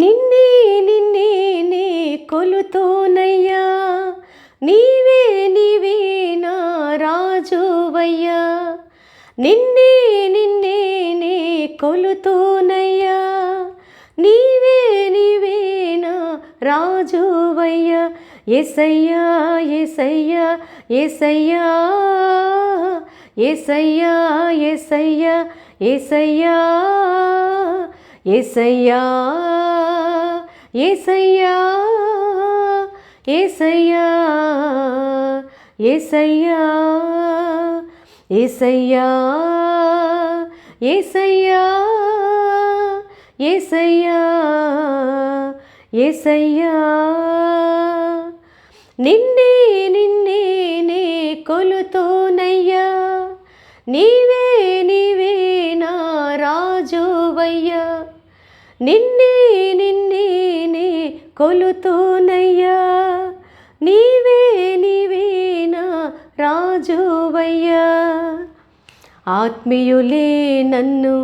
నిన్నే నిన్నే నే కొలుతోనయ్యా, నీవే నీవే నా రాజువయ్యా. నిన్నే నిన్నే నే కొలుతోనయ్యా, నీవే నీవే నా రాజువయ్యా. యేసయ్యా యేసయ్యా యేసయ్యా యేసయ్యా యేసయ్యా యేసయ్యా యేసయ్యా యేసయ్యా యేసయ్యా యేసయ్యా యేసయ్యా యేసయ్యా యేసయ్యా యేసయ్యా. నిన్నే నిన్నే నే కొలుతోనయ్యా, నీవే నీవే నా రాజువయ్యా. నిన్నే నిన్నే నే కొలుతోనయ్యా, నీవే నీవే నా రాజువయ్యా. ఆత్మీయులే నన్ను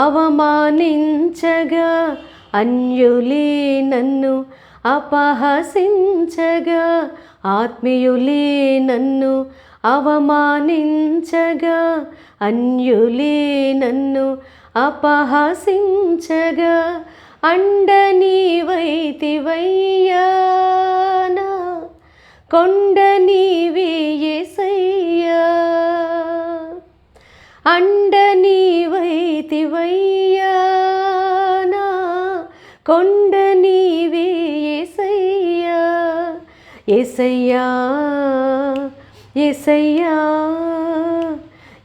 అవమానించగా, అన్యులే నన్ను అపహసించగా, ఆత్మీయులే నన్ను అవమానించగా, అన్యులే నన్ను అపహసించగా, అండ నీవైతివయ్యా, నా కొండ నీవే యేసయ్యా. అండ నీవైతివయ్యా, నా కొండ నీవే యేసయ్యా. యేసయ్యా యేసయ్యా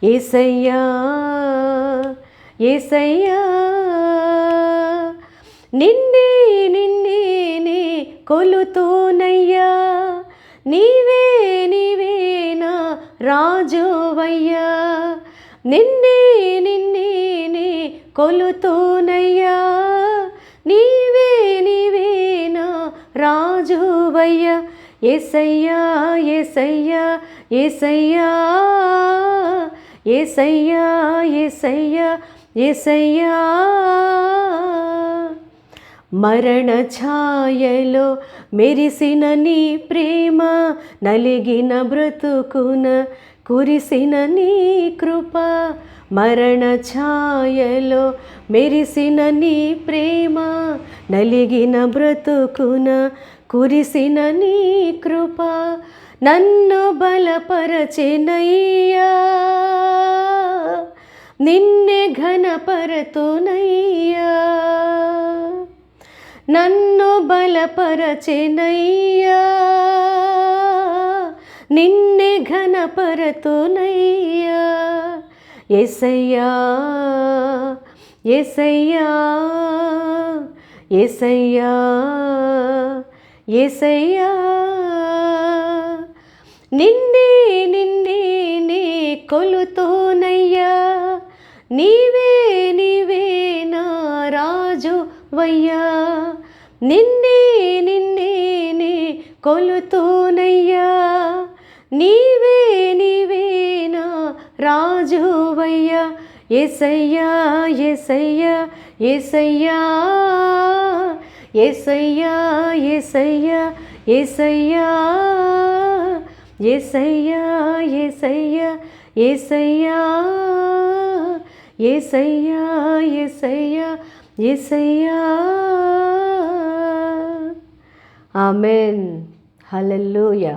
యేసయ్యా యేసయ్యా. నిన్నే నిన్నే నే కొలుతోనయ్యా, నీవే నీవే నా రాజువయ్యా. నిన్నే నిన్నే నే కొలుతోనయ్యా, నీవే నీవే నా రాజువయ్యా. యేసయ్యా యేసయ్యా యేసయ్యా యేసయ్యా యేసయ్యా యేసయ్యా. మరణ ఛాయలో మెరిసిన నీ ప్రేమ, నలిగిన బ్రతుకున కురిసిన నీ కృప. మరణ ఛాయలో మెరిసిన నీ ప్రేమ, నలిగిన బ్రతుకున కురిసిన నీ కృప. నన్ను బలపరచెనయ్యా, నిన్నే ఘనపరతునయ్యా. నన్ను బలపరచెనయ్యా, నిన్నే ఘనపరతునయ్యా. యేసయ్యా యేసయ్యా యేసయ్యా యేసయ్యా. నిన్నే నిన్నే నే కొలుతోనయ్యా, నీవే నీవే నా రాజువయ్యా. నిన్నే నిన్నే నే కొలుతోనయ్యా, నీవే నీవే నా రాజువయ్యా. యేసయ్యా యేసయ్యా యేసయ్యా యేసయ్యా యేసయ్యా యేసయ్యా యేసయ్యా యేసయ్యా యేసయ్యా యేసయ్యా యేసయ్యా యేసయ్యా. ఆమేన్. హల్లెలూయా.